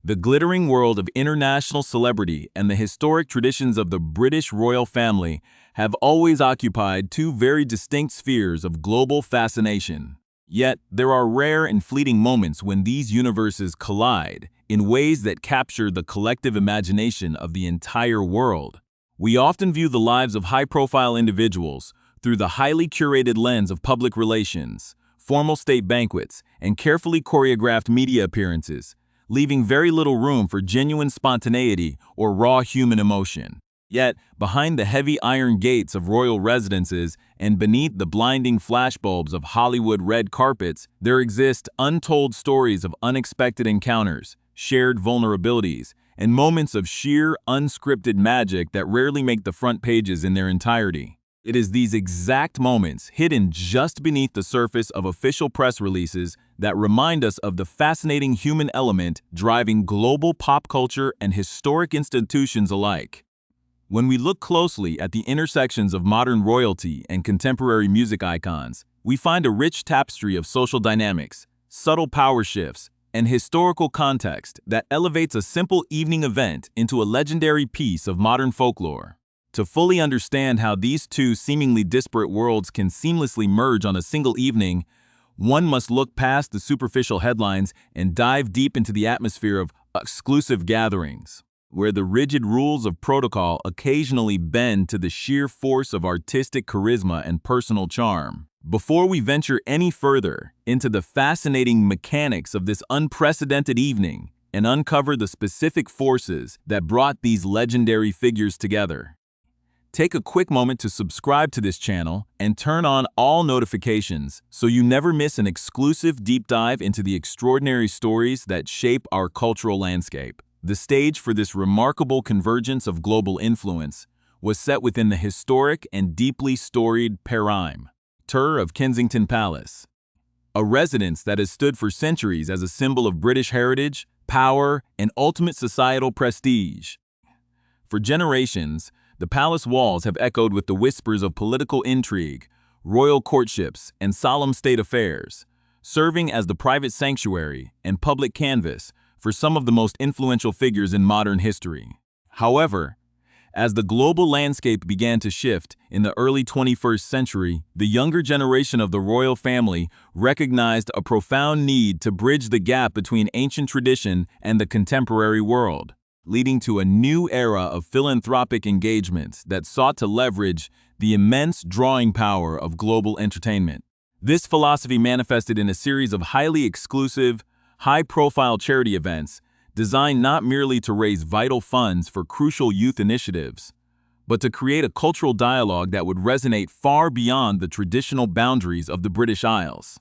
The glittering world of international celebrity and the historic traditions of the British royal family have always occupied two very distinct spheres of global fascination. Yet, there are rare and fleeting moments when these universes collide in ways that capture the collective imagination of the entire world. We often view the lives of high-profile individuals through the highly curated lens of public relations, formal state banquets, and carefully choreographed media appearances, leaving very little room for genuine spontaneity or raw human emotion. Yet, behind the heavy iron gates of royal residences and beneath the blinding flashbulbs of Hollywood red carpets, there exist untold stories of unexpected encounters, shared vulnerabilities, and moments of sheer, unscripted magic that rarely make the front pages in their entirety. It is these exact moments, hidden just beneath the surface of official press releases, that remind us of the fascinating human element driving global pop culture and historic institutions alike. When we look closely at the intersections of modern royalty and contemporary music icons, we find a rich tapestry of social dynamics, subtle power shifts, and historical context that elevates a simple evening event into a legendary piece of modern folklore. To fully understand how these two seemingly disparate worlds can seamlessly merge on a single evening, one must look past the superficial headlines and dive deep into the atmosphere of exclusive gatherings, where the rigid rules of protocol occasionally bend to the sheer force of artistic charisma and personal charm. Before we venture any further into the fascinating mechanics of this unprecedented evening and uncover the specific forces that brought these legendary figures together, take a quick moment to subscribe to this channel and turn on all notifications so you never miss an exclusive deep dive into the extraordinary stories that shape our cultural landscape. The stage for this remarkable convergence of global influence was set within the historic and deeply storied Perime Tour of Kensington Palace, a residence that has stood for centuries as a symbol of British heritage, power, and ultimate societal prestige. For generations, the palace walls have echoed with the whispers of political intrigue, royal courtships, and solemn state affairs, serving as the private sanctuary and public canvas for some of the most influential figures in modern history. However, as the global landscape began to shift in the early 21st century, the younger generation of the royal family recognized a profound need to bridge the gap between ancient tradition and the contemporary world, leading to a new era of philanthropic engagements that sought to leverage the immense drawing power of global entertainment. This philosophy manifested in a series of highly exclusive, high-profile charity events designed not merely to raise vital funds for crucial youth initiatives, but to create a cultural dialogue that would resonate far beyond the traditional boundaries of the British Isles.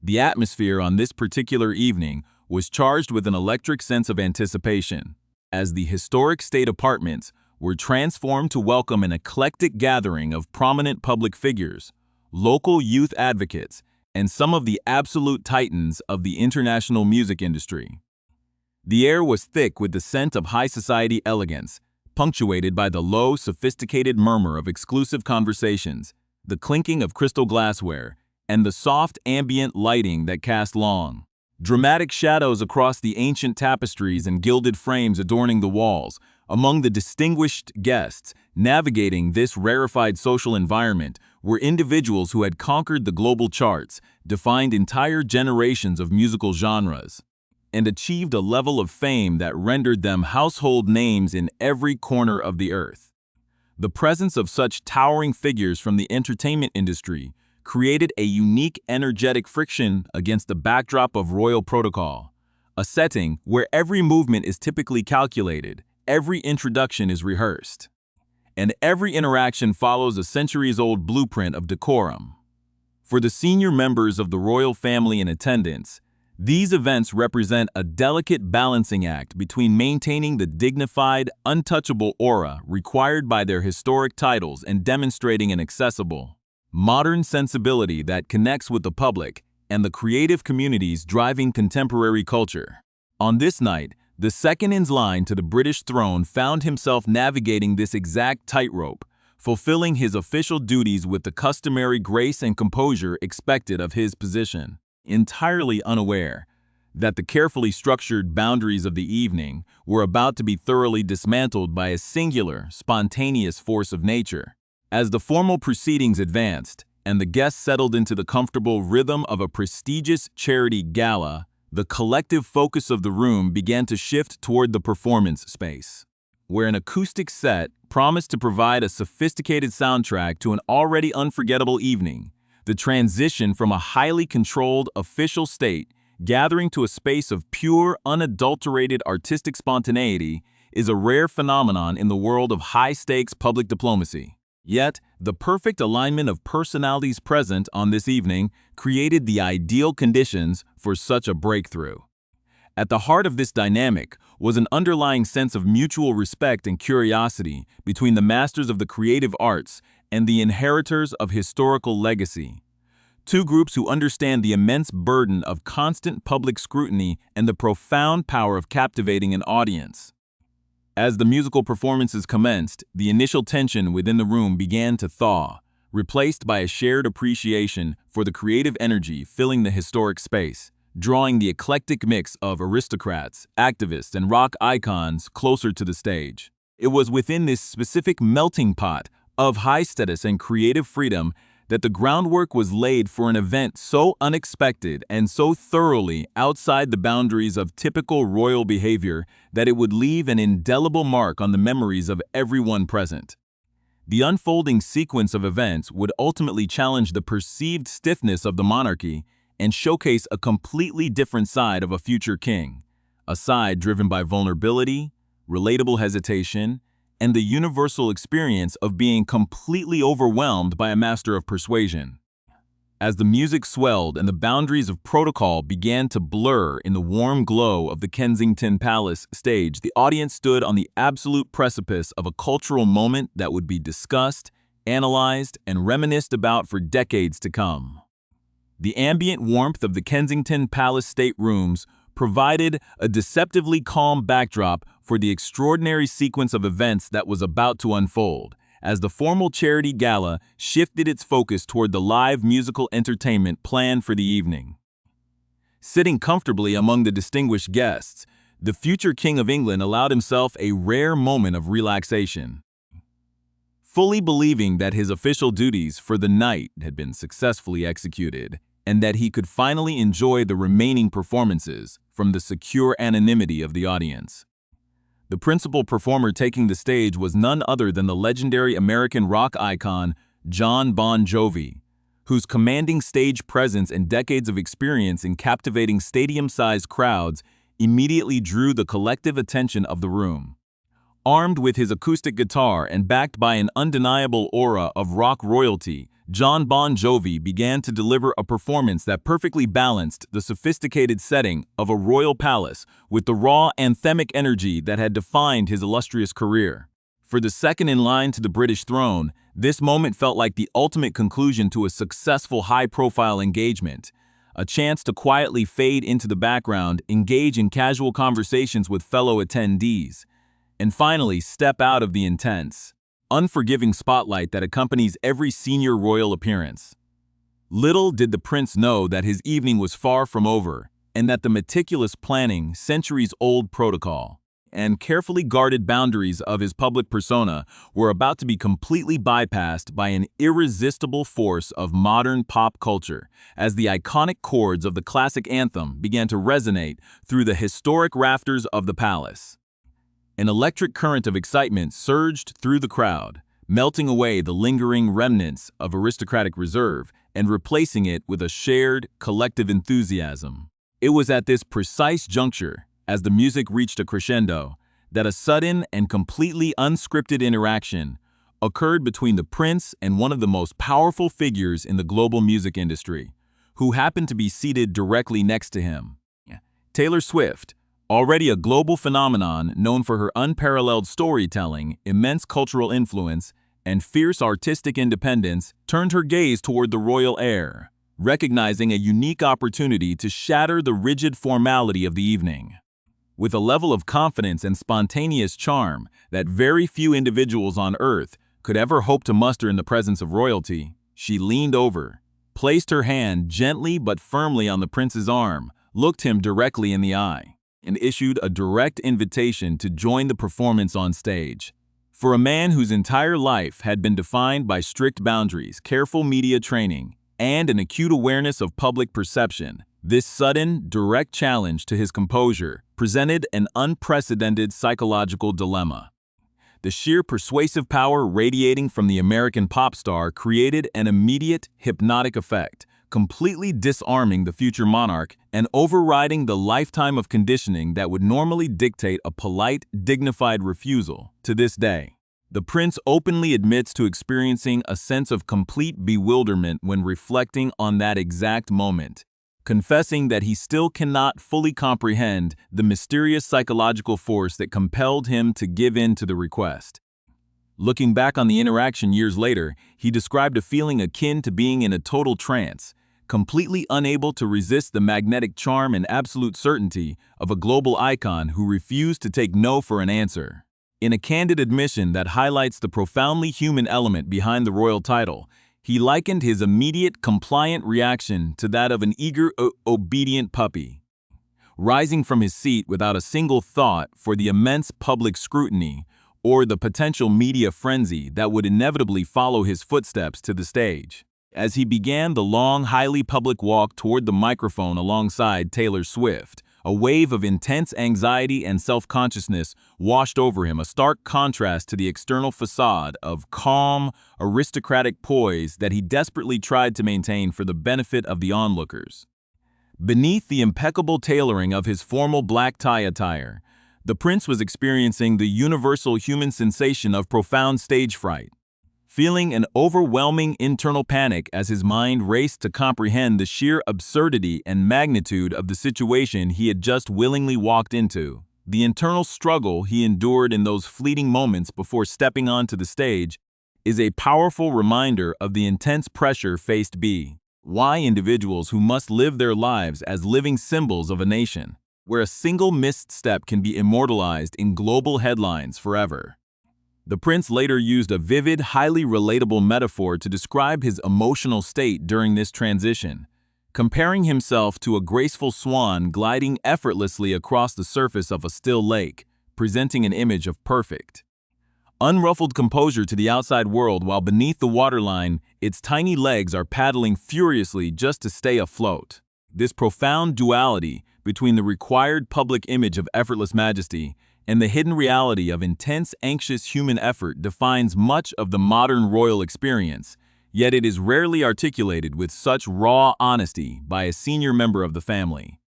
The atmosphere on this particular evening was charged with an electric sense of anticipation, as the historic state apartments were transformed to welcome an eclectic gathering of prominent public figures, local youth advocates, and some of the absolute titans of the international music industry. The air was thick with the scent of high society elegance, punctuated by the low, sophisticated murmur of exclusive conversations, the clinking of crystal glassware, and the soft ambient lighting that cast long, dramatic shadows across the ancient tapestries and gilded frames adorning the walls. Among the distinguished guests navigating this rarefied social environment were individuals who had conquered the global charts, defined entire generations of musical genres, and achieved a level of fame that rendered them household names in every corner of the earth. The presence of such towering figures from the entertainment industry created a unique energetic friction against the backdrop of royal protocol, a setting where every movement is typically calculated, every introduction is rehearsed, and every interaction follows a centuries-old blueprint of decorum. For the senior members of the royal family in attendance, these events represent a delicate balancing act between maintaining the dignified, untouchable aura required by their historic titles and demonstrating an accessible, modern sensibility that connects with the public and the creative communities driving contemporary culture. On this night, the second-in-line to the British throne found himself navigating this exact tightrope, fulfilling his official duties with the customary grace and composure expected of his position. Entirely unaware that the carefully structured boundaries of the evening were about to be thoroughly dismantled by a singular, spontaneous force of nature. As the formal proceedings advanced, and the guests settled into the comfortable rhythm of a prestigious charity gala, the collective focus of the room began to shift toward the performance space, where an acoustic set promised to provide a sophisticated soundtrack to an already unforgettable evening. The transition from a highly controlled official state gathering to a space of pure, unadulterated artistic spontaneity is a rare phenomenon in the world of high-stakes public diplomacy. Yet, the perfect alignment of personalities present on this evening created the ideal conditions for such a breakthrough. At the heart of this dynamic was an underlying sense of mutual respect and curiosity between the masters of the creative arts and the inheritors of historical legacy. Two groups who understand the immense burden of constant public scrutiny and the profound power of captivating an audience. As the musical performances commenced, the initial tension within the room began to thaw, replaced by a shared appreciation for the creative energy filling the historic space, drawing the eclectic mix of aristocrats, activists, and rock icons closer to the stage. It was within this specific melting pot of high status and creative freedom that the groundwork was laid for an event so unexpected and so thoroughly outside the boundaries of typical royal behavior that it would leave an indelible mark on the memories of everyone present. The unfolding sequence of events would ultimately challenge the perceived stiffness of the monarchy and showcase a completely different side of a future king, a side driven by vulnerability, relatable hesitation, and the universal experience of being completely overwhelmed by a master of persuasion. As the music swelled and the boundaries of protocol began to blur in the warm glow of the Kensington Palace stage, the audience stood on the absolute precipice of a cultural moment that would be discussed, analyzed, and reminisced about for decades to come. The ambient warmth of the Kensington Palace staterooms provided a deceptively calm backdrop for the extraordinary sequence of events that was about to unfold, as the formal charity gala shifted its focus toward the live musical entertainment planned for the evening. Sitting comfortably among the distinguished guests, the future King of England allowed himself a rare moment of relaxation. Fully believing that his official duties for the night had been successfully executed, and that he could finally enjoy the remaining performances from the secure anonymity of the audience. The principal performer taking the stage was none other than the legendary American rock icon Jon Bon Jovi, whose commanding stage presence and decades of experience in captivating stadium-sized crowds immediately drew the collective attention of the room. Armed with his acoustic guitar and backed by an undeniable aura of rock royalty, Jon Bon Jovi began to deliver a performance that perfectly balanced the sophisticated setting of a royal palace with the raw anthemic energy that had defined his illustrious career. For the second in line to the British throne, this moment felt like the ultimate conclusion to a successful high-profile engagement, a chance to quietly fade into the background, engage in casual conversations with fellow attendees, and finally step out of the intense, unforgiving spotlight that accompanies every senior royal appearance. Little did the prince know that his evening was far from over, and that the meticulous planning, centuries-old protocol, and carefully guarded boundaries of his public persona were about to be completely bypassed by an irresistible force of modern pop culture, as the iconic chords of the classic anthem began to resonate through the historic rafters of the palace. An electric current of excitement surged through the crowd, melting away the lingering remnants of aristocratic reserve and replacing it with a shared, collective enthusiasm. It was at this precise juncture, as the music reached a crescendo, that a sudden and completely unscripted interaction occurred between the prince and one of the most powerful figures in the global music industry, who happened to be seated directly next to him. Taylor Swift, already a global phenomenon known for her unparalleled storytelling, immense cultural influence, and fierce artistic independence, turned her gaze toward the royal heir, recognizing a unique opportunity to shatter the rigid formality of the evening. With a level of confidence and spontaneous charm that very few individuals on Earth could ever hope to muster in the presence of royalty, she leaned over, placed her hand gently but firmly on the prince's arm, looked him directly in the eye and issued a direct invitation to join the performance on stage. For a man whose entire life had been defined by strict boundaries, careful media training, and an acute awareness of public perception, this sudden, direct challenge to his composure presented an unprecedented psychological dilemma. The sheer persuasive power radiating from the American pop star created an immediate, hypnotic effect, completely disarming the future monarch and overriding the lifetime of conditioning that would normally dictate a polite, dignified refusal. To this day, the prince openly admits to experiencing a sense of complete bewilderment when reflecting on that exact moment, confessing that he still cannot fully comprehend the mysterious psychological force that compelled him to give in to the request. Looking back on the interaction years later, he described a feeling akin to being in a total trance, completely unable to resist the magnetic charm and absolute certainty of a global icon who refused to take no for an answer. In a candid admission that highlights the profoundly human element behind the royal title, he likened his immediate, compliant reaction to that of an eager, obedient puppy, rising from his seat without a single thought for the immense public scrutiny or the potential media frenzy that would inevitably follow his footsteps to the stage. As he began the long, highly public walk toward the microphone alongside Taylor Swift, a wave of intense anxiety and self-consciousness washed over him, a stark contrast to the external facade of calm, aristocratic poise that he desperately tried to maintain for the benefit of the onlookers. Beneath the impeccable tailoring of his formal black tie attire, the prince was experiencing the universal human sensation of profound stage fright, feeling an overwhelming internal panic as his mind raced to comprehend the sheer absurdity and magnitude of the situation he had just willingly walked into. The internal struggle he endured in those fleeting moments before stepping onto the stage is a powerful reminder of the intense pressure faced by individuals who must live their lives as living symbols of a nation, where a single missed step can be immortalized in global headlines forever. The prince later used a vivid, highly relatable metaphor to describe his emotional state during this transition, comparing himself to a graceful swan gliding effortlessly across the surface of a still lake, presenting an image of perfect, unruffled composure to the outside world while beneath the waterline, its tiny legs are paddling furiously just to stay afloat. This profound duality between the required public image of effortless majesty and the hidden reality of intense, anxious human effort defines much of the modern royal experience, yet it is rarely articulated with such raw honesty by a senior member of the family.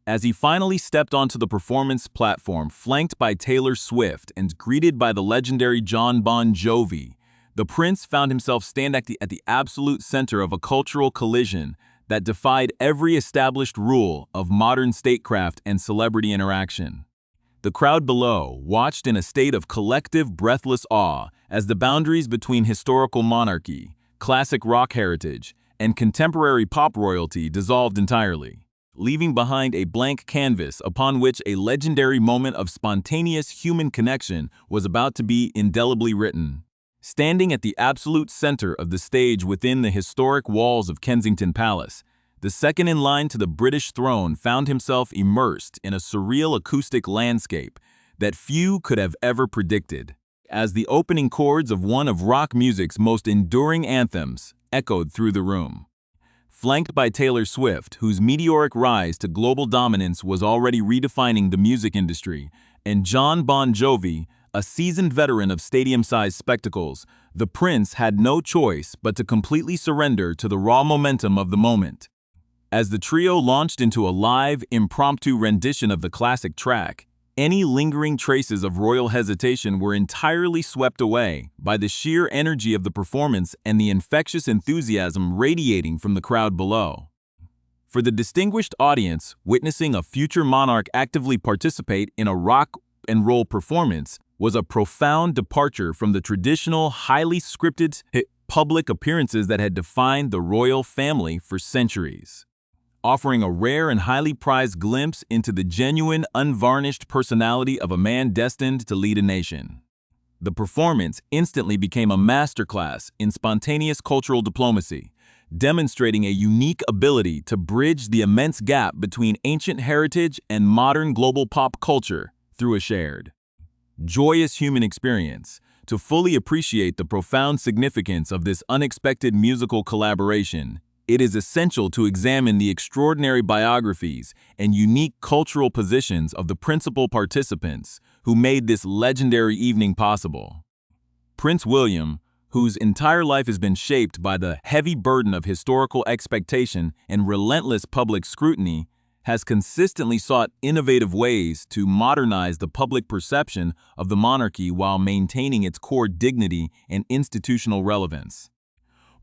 As he finally stepped onto the performance platform, flanked by Taylor Swift and greeted by the legendary Jon Bon Jovi, the prince found himself standing at the absolute center of a cultural collision that defied every established rule of modern statecraft and celebrity interaction. The crowd below watched in a state of collective, breathless awe as the boundaries between historical monarchy, classic rock heritage, and contemporary pop royalty dissolved entirely, leaving behind a blank canvas upon which a legendary moment of spontaneous human connection was about to be indelibly written. Standing at the absolute center of the stage within the historic walls of Kensington Palace, the second in line to the British throne found himself immersed in a surreal acoustic landscape that few could have ever predicted, as the opening chords of one of rock music's most enduring anthems echoed through the room. Flanked by Taylor Swift, whose meteoric rise to global dominance was already redefining the music industry, and Jon Bon Jovi, a seasoned veteran of stadium-sized spectacles, the prince had no choice but to completely surrender to the raw momentum of the moment. As the trio launched into a live, impromptu rendition of the classic track, any lingering traces of royal hesitation were entirely swept away by the sheer energy of the performance and the infectious enthusiasm radiating from the crowd below. For the distinguished audience, witnessing a future monarch actively participate in a rock and roll performance was a profound departure from the traditional, highly scripted public appearances that had defined the royal family for centuries, offering a rare and highly prized glimpse into the genuine, unvarnished personality of a man destined to lead a nation. The performance instantly became a masterclass in spontaneous cultural diplomacy, demonstrating a unique ability to bridge the immense gap between ancient heritage and modern global pop culture through a shared, joyous human experience. To fully appreciate the profound significance of this unexpected musical collaboration, it is essential to examine the extraordinary biographies and unique cultural positions of the principal participants who made this legendary evening possible. Prince William, whose entire life has been shaped by the heavy burden of historical expectation and relentless public scrutiny, has consistently sought innovative ways to modernize the public perception of the monarchy while maintaining its core dignity and institutional relevance.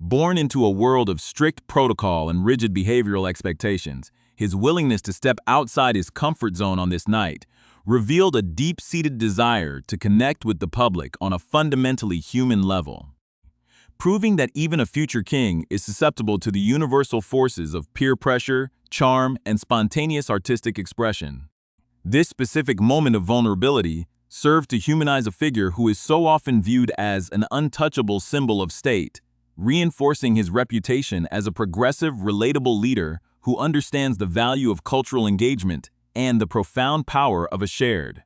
Born into a world of strict protocol and rigid behavioral expectations, his willingness to step outside his comfort zone on this night revealed a deep-seated desire to connect with the public on a fundamentally human level, proving that even a future king is susceptible to the universal forces of peer pressure, charm, and spontaneous artistic expression. This specific moment of vulnerability served to humanize a figure who is so often viewed as an untouchable symbol of state, reinforcing his reputation as a progressive, relatable leader who understands the value of cultural engagement and the profound power of a shared,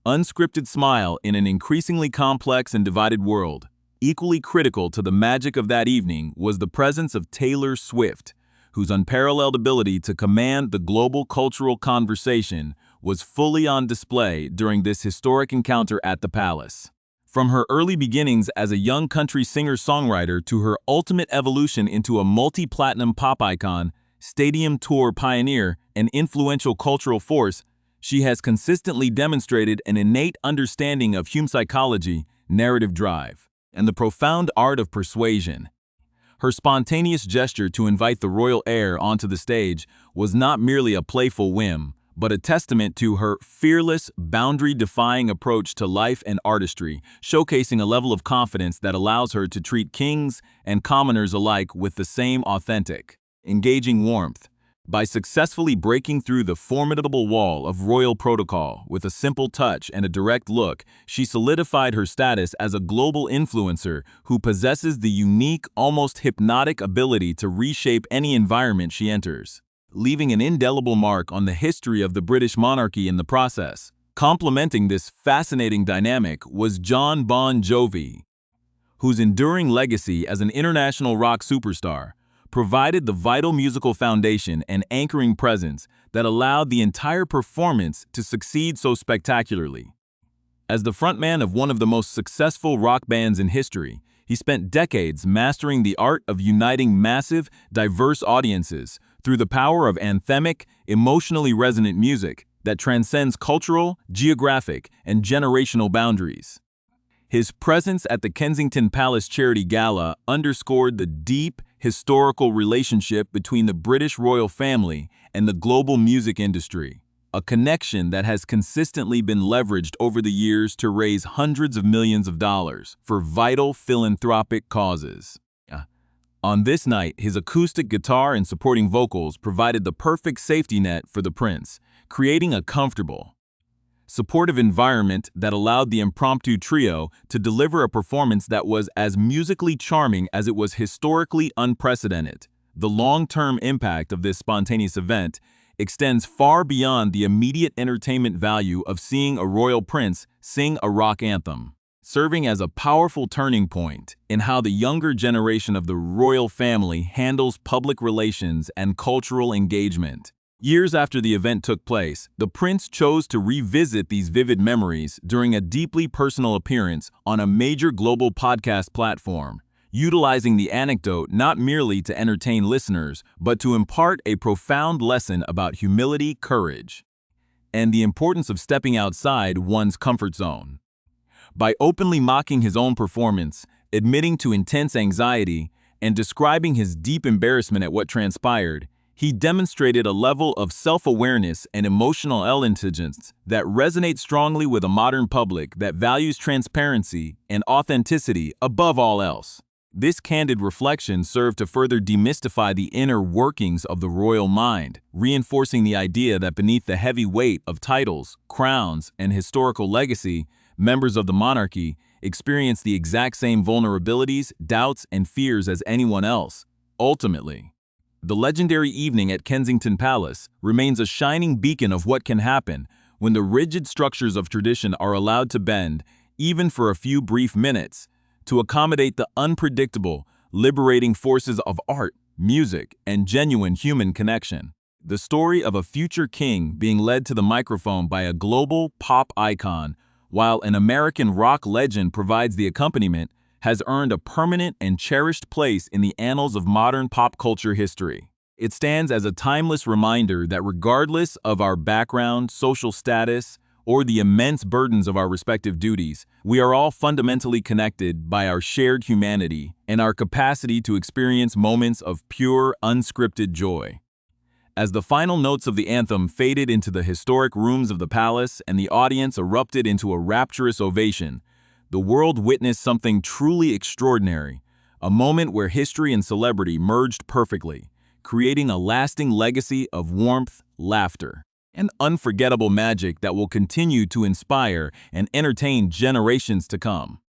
unscripted smile in an increasingly complex and divided world. Equally critical to the magic of that evening was the presence of Taylor Swift, whose unparalleled ability to command the global cultural conversation was fully on display during this historic encounter at the palace. From her early beginnings as a young country singer-songwriter to her ultimate evolution into a multi-platinum pop icon, stadium tour pioneer, and influential cultural force, she has consistently demonstrated an innate understanding of human psychology, narrative drive, and the profound art of persuasion. Her spontaneous gesture to invite the royal heir onto the stage was not merely a playful whim, but a testament to her fearless, boundary-defying approach to life and artistry, showcasing a level of confidence that allows her to treat kings and commoners alike with the same authentic, engaging warmth. By successfully breaking through the formidable wall of royal protocol with a simple touch and a direct look, she solidified her status as a global influencer who possesses the unique, almost hypnotic ability to reshape any environment she enters, leaving an indelible mark on the history of the British monarchy in the process. Complementing this fascinating dynamic was Jon Bon Jovi, whose enduring legacy as an international rock superstar provided the vital musical foundation and anchoring presence that allowed the entire performance to succeed so spectacularly. As the frontman of one of the most successful rock bands in history, he spent decades mastering the art of uniting massive, diverse audiences through the power of anthemic, emotionally resonant music that transcends cultural, geographic, and generational boundaries. His presence at the Kensington Palace Charity Gala underscored the deep, historical relationship between the British royal family and the global music industry, a connection that has consistently been leveraged over the years to raise hundreds of millions of dollars for vital philanthropic causes. On this night, his acoustic guitar and supporting vocals provided the perfect safety net for the prince, creating a comfortable, supportive environment that allowed the impromptu trio to deliver a performance that was as musically charming as it was historically unprecedented. The long-term impact of this spontaneous event extends far beyond the immediate entertainment value of seeing a royal prince sing a rock anthem, serving as a powerful turning point in how the younger generation of the royal family handles public relations and cultural engagement. Years after the event took place, the prince chose to revisit these vivid memories during a deeply personal appearance on a major global podcast platform, utilizing the anecdote not merely to entertain listeners, but to impart a profound lesson about humility, courage, and the importance of stepping outside one's comfort zone. By openly mocking his own performance, admitting to intense anxiety, and describing his deep embarrassment at what transpired, he demonstrated a level of self-awareness and emotional intelligence that resonates strongly with a modern public that values transparency and authenticity above all else. This candid reflection served to further demystify the inner workings of the royal mind, reinforcing the idea that beneath the heavy weight of titles, crowns, and historical legacy, members of the monarchy experience the exact same vulnerabilities, doubts, and fears as anyone else, Ultimately, the legendary evening at Kensington Palace remains a shining beacon of what can happen when the rigid structures of tradition are allowed to bend, even for a few brief minutes, to accommodate the unpredictable, liberating forces of art, music, and genuine human connection. The story of a future king being led to the microphone by a global pop icon, while an American rock legend provides the accompaniment, has earned a permanent and cherished place in the annals of modern pop culture history. It stands as a timeless reminder that regardless of our background, social status, or the immense burdens of our respective duties, we are all fundamentally connected by our shared humanity and our capacity to experience moments of pure, unscripted joy. As the final notes of the anthem faded into the historic rooms of the palace and the audience erupted into a rapturous ovation, the world witnessed something truly extraordinary, a moment where history and celebrity merged perfectly, creating a lasting legacy of warmth, laughter, and unforgettable magic that will continue to inspire and entertain generations to come.